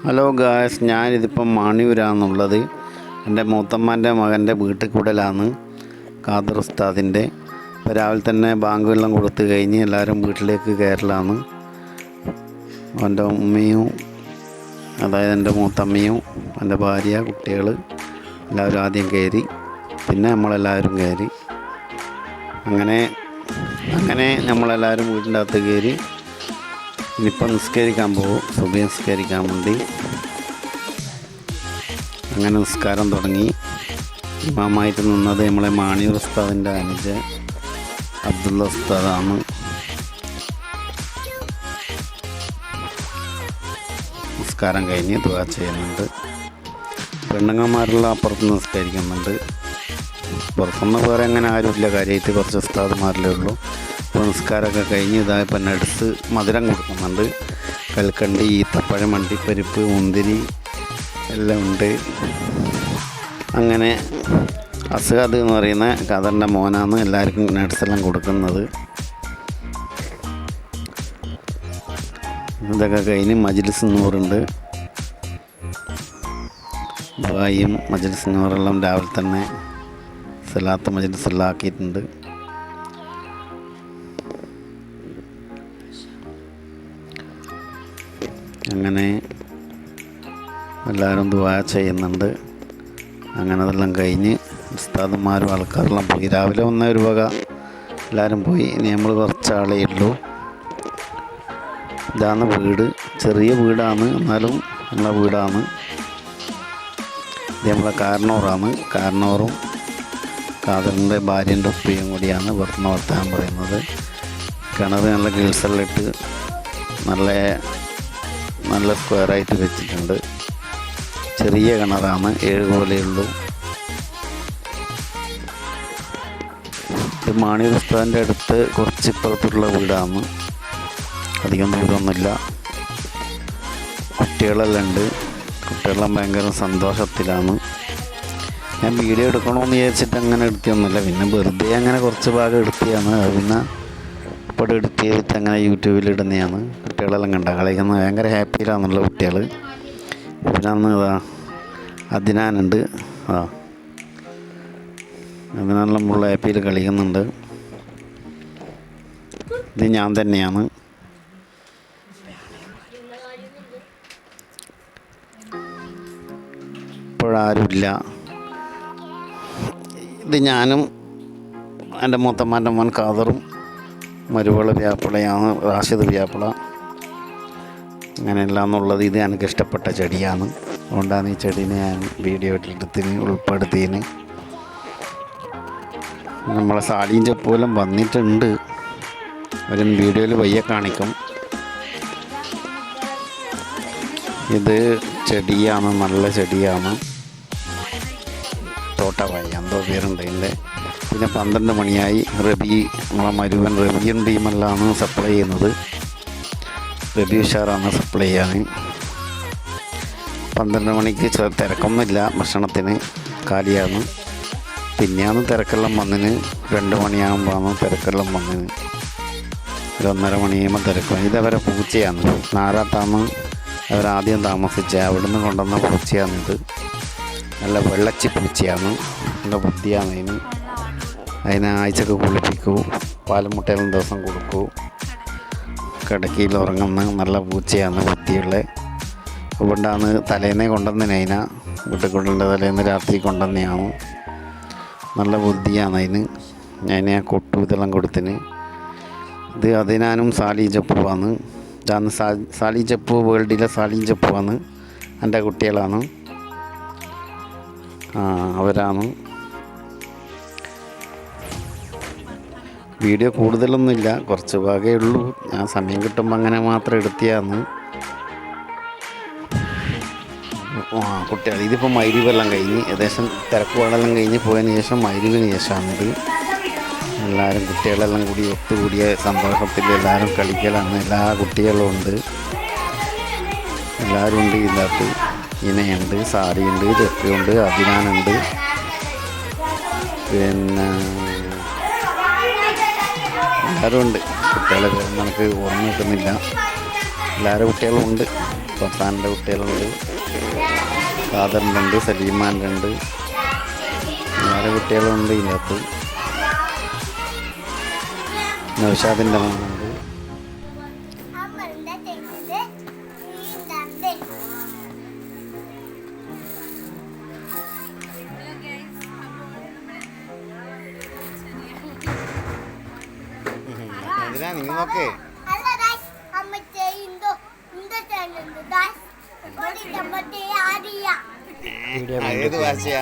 Hello guys, ഞാനിതിപ്പം മാണിയൂരാണെന്നുള്ളത്. എൻ്റെ മൂത്തമ്മാൻ്റെ മകൻ്റെ വീട്ടിൽ കൂടലാണ് ഖാദർ ഉസ്താദിൻ്റെ. ഇപ്പോൾ രാവിലെ തന്നെ ബാങ്ക് വെള്ളം കൊടുത്തു കഴിഞ്ഞ് എല്ലാവരും വീട്ടിലേക്ക് കയറലാണ്. എൻ്റെ ഉമ്മയും, അതായത് എൻ്റെ മൂത്തമ്മയും എൻ്റെ ഭാര്യ, കുട്ടികൾ എല്ലാവരും ആദ്യം കയറി, പിന്നെ നമ്മളെല്ലാവരും കയറി. അങ്ങനെ നമ്മളെല്ലാവരും വീട്ടിൻ്റെ അകത്ത് കയറി. ഇനിയിപ്പം നിസ്കരിക്കാൻ പോകും, സുബഹി നിസ്കരിക്കാൻ വേണ്ടി. അങ്ങനെ നിസ്കാരം തുടങ്ങി. ഇമാമായിട്ട് നിന്നത് നമ്മളെ മാണിയൂർ ഉസ്താദിൻ്റെ അനുജൻ അബ്ദുള്ള ഉസ്താദാണ്. നിസ്കാരം കഴിഞ്ഞ് ദുആ ചെയ്യുന്നുണ്ട്. പെണ്ണുങ്ങന്മാരെല്ലാം അപ്പുറത്ത് നിസ്കരിക്കുന്നുണ്ട്. പുറത്തുനിന്ന് വേറെ അങ്ങനെ ആരുമില്ല, കാര്യമായിട്ട് കുറച്ച് ഉസ്താദുമാരിലേ ഉള്ളൂ. അപ്പോൾ നിസ്കാരമൊക്കെ കഴിഞ്ഞ് ഇതായപ്പോൾ നട്സ് മധുരം കൊടുക്കുന്നുണ്ട്. കൽക്കണ്ടി, ഈത്തപ്പഴം, അണ്ടിപ്പരിപ്പ്, മുന്തിരി എല്ലാം ഉണ്ട്. അങ്ങനെ അസ്ഹാദ് എന്ന് പറയുന്ന ഖാദറിൻ്റെ മോനാണ് എല്ലാവർക്കും നട്സെല്ലാം കൊടുക്കുന്നത്. ഇതൊക്കെ കഴിഞ്ഞ് മജ്ലിസ് നൂറുണ്ട്. ദുആയും മജ്ലിസ് നൂറെല്ലാം രാവിലെ തന്നെ സലാത്ത് മജ്ലിസെല്ലാം ആക്കിയിട്ടുണ്ട്. അങ്ങനെ എല്ലാവരും ദുആ ചെയ്യുന്നുണ്ട്. അങ്ങനെ അതെല്ലാം കഴിഞ്ഞ് ഉസ്താദന്മാരും ആൾക്കാരെല്ലാം പോയി. രാവിലെ വന്ന ഒരു വക എല്ലാവരും പോയി. ഇനി നമ്മൾ കുറച്ചാളേ ഉള്ളൂ. ഇതാണ് വീട്, ചെറിയ വീടാണ്, എന്നാലും നമ്മളെ വീടാണ്. ഇത് നമ്മളെ കാരണവറാണ്. കാരണവറും ഖാദറിൻ്റെ ഭാര്യൻ്റെ ഉപ്പയും കൂടിയാണ് പുറത്തുനിന്ന് വർത്താനം പറയുന്നത്. കിണർ നല്ല ഗിൽസെല്ലാം ഇട്ട് നല്ല സ്ക്വയറായിട്ട് വെച്ചിട്ടുണ്ട്. ചെറിയ കിണറാണ്, 7 പോലെയുള്ളൂ. ഇത് മാണിയൂർ ഉസ്താദിൻ്റെ അടുത്ത് കുറച്ച് ഇപ്പുറത്തുള്ള വീടാണ്, അധികം ദൂരമൊന്നുമില്ല. കുട്ടികളെല്ലാം ഉണ്ട്. കുട്ടികളെല്ലാം ഭയങ്കര സന്തോഷത്തിലാണ്. ഞാൻ വീഡിയോ എടുക്കണമെന്ന് വിചാരിച്ചിട്ട് അങ്ങനെ എടുത്തിയൊന്നുമില്ല, പിന്നെ വെറുതെ അങ്ങനെ കുറച്ച് ഭാഗം എടുത്തിയാണ്. അത് പിന്നെ ഇപ്പോൾ എഡിറ്റ് ചെയ്തിട്ട് അങ്ങനെ യൂട്യൂബിൽ ഇടുന്നതാണ്. കുട്ടികളെല്ലാം കണ്ട കളിക്കുന്നത് ഭയങ്കര ഹാപ്പിയിലാണെന്നുള്ള കുട്ടികൾ. ഇവരാന്ന് അദ്നാനുണ്ട്. അതിനെല്ലാം ഫുൾ ഹാപ്പിയിൽ കളിക്കുന്നുണ്ട്. ഇത് ഞാൻ തന്നെയാണ്. ഇപ്പോഴാരുമില്ല. ഇത് ഞാനും എൻ്റെ മൂത്തമ്മാൻ്റെ മോൻ ഖാദറും മരുവള വ്യാപ്പിളയാണ്, റാഷിദ് വ്യാപ്പിള. അങ്ങനെയല്ല എന്നുള്ളത്. ഇത് എനിക്ക് ഇഷ്ടപ്പെട്ട ചെടിയാണ്, അതുകൊണ്ടാണ് ഈ ചെടീനെ ഞാൻ വീഡിയോ ഉൾപ്പെടുത്തിന്. നമ്മളെ സാലിയും ചെപ്പൂലും വന്നിട്ടുണ്ട്. ഒരു വീഡിയോയിൽ വയ്യ കാണിക്കും. ഇത് ചെടിയാണ്, നല്ല ചെടിയാണ്. തോട്ടവായി എന്തോ പേരുണ്ട് ഇതിൻ്റെ. പിന്നെ 12 മണിയായി. നമ്മളെ മരുവൻ റബിയും ടീമെല്ലാം സപ്ലൈ ചെയ്യുന്നത്. റബി ഉഷാറാണ് സപ്ലൈ ചെയ്യാൻ. 12 മണിക്ക് തിരക്കൊന്നുമില്ല, ഭക്ഷണത്തിന് കാലിയാണ്. പിന്നെയാണ് തിരക്കെല്ലാം വന്നിന്. 2 മണിയാകുമ്പോഴാണ് തിരക്കെല്ലാം വന്നിന്. ഒരു 1:30 മണിയാകുമ്പോൾ തിരക്കും. ഇതവരെ പൂച്ചയാണ്, നാരാത്താണ് അവരാദ്യം താമസിച്ചത്. അവിടുന്ന് കൊണ്ടുവന്ന പൂച്ചയാണിത്. നല്ല വെള്ളച്ചി പൂച്ചയാണ്, നല്ല ബുദ്ധിയാണ് അതിനെ ആഴ്ചക്ക് കുളിപ്പിക്കൂ, പാലും മുട്ടയെല്ലാം ദിവസം കൊടുക്കൂ. കിടക്കയിൽ ഉറങ്ങുന്ന നല്ല പൂച്ചയാണ്, ബുദ്ധിയുള്ള. അതുകൊണ്ടാണ് തലേന്നേ കൊണ്ടുവന്നതിന്. അതിനെ വീട്ടിൽ കൊണ്ടുള്ള തലേന്ന് രാത്രി കൊണ്ടുവന്നെയാണ്. നല്ല ബുദ്ധിയാണ് അതിന്. അതിനെ കൊട്ടു ഇതെല്ലാം കൊടുത്തിന്. ഇത് അതിനാനും സാലി ജപ്പുവാണ്. ഇതാണ് സാലി ജപ്പു, വേൾഡിലെ സാലി ജപ്പുവാണ്. എൻ്റെ കുട്ടികളാണ്, അവരാണ്. വീഡിയോ കൂടുതലൊന്നുമില്ല, കുറച്ച് ഭാഗമേ ഉള്ളൂ. ഞാൻ സമയം കിട്ടുമ്പോൾ അങ്ങനെ മാത്രം എടുത്തിയാണ്. കുട്ടികൾ ഇതിപ്പോൾ മഗ്‌രിബെല്ലാം കഴിഞ്ഞ് ഏകദേശം തിരക്കുപാടെല്ലാം കഴിഞ്ഞ് പോയതിന് ശേഷം മഗ്‌രിബിന് ശേഷമാണിത്. എല്ലാവരും കുട്ടികളെല്ലാം കൂടി ഒത്തുകൂടിയ സന്തോഷത്തിൽ എല്ലാവരും കളിക്കലാണ്. എല്ലാ കുട്ടികളും ഉണ്ട്, എല്ലാവരും ഉണ്ട്. ഇതിനകത്ത് ഇനയുണ്ട്, സാരിയുണ്ട്, ചെപ്പിയുണ്ട്, അഭിനാനുണ്ട്. പിന്നെ എല്ലാവരും ഉണ്ട്. കുട്ടികളെ നമുക്ക് ഓർമ്മ കിട്ടുന്നില്ല. എല്ലാവരും കുട്ടികളും ഉണ്ട്. ഫസാൻ്റെ കുട്ടികളുണ്ട്, ഖാദറിൻ്റെ ഉണ്ട്, സലീമാൻ്റെ ഉണ്ട്, വേറെ കുട്ടികളുണ്ട് ഇതിനകത്ത്. നൗഷാദിൻ്റെ മോനുണ്ട്. എന്തിനാ നിങ്ങൾ നോക്കേ ഏത് ഭാഷയാ?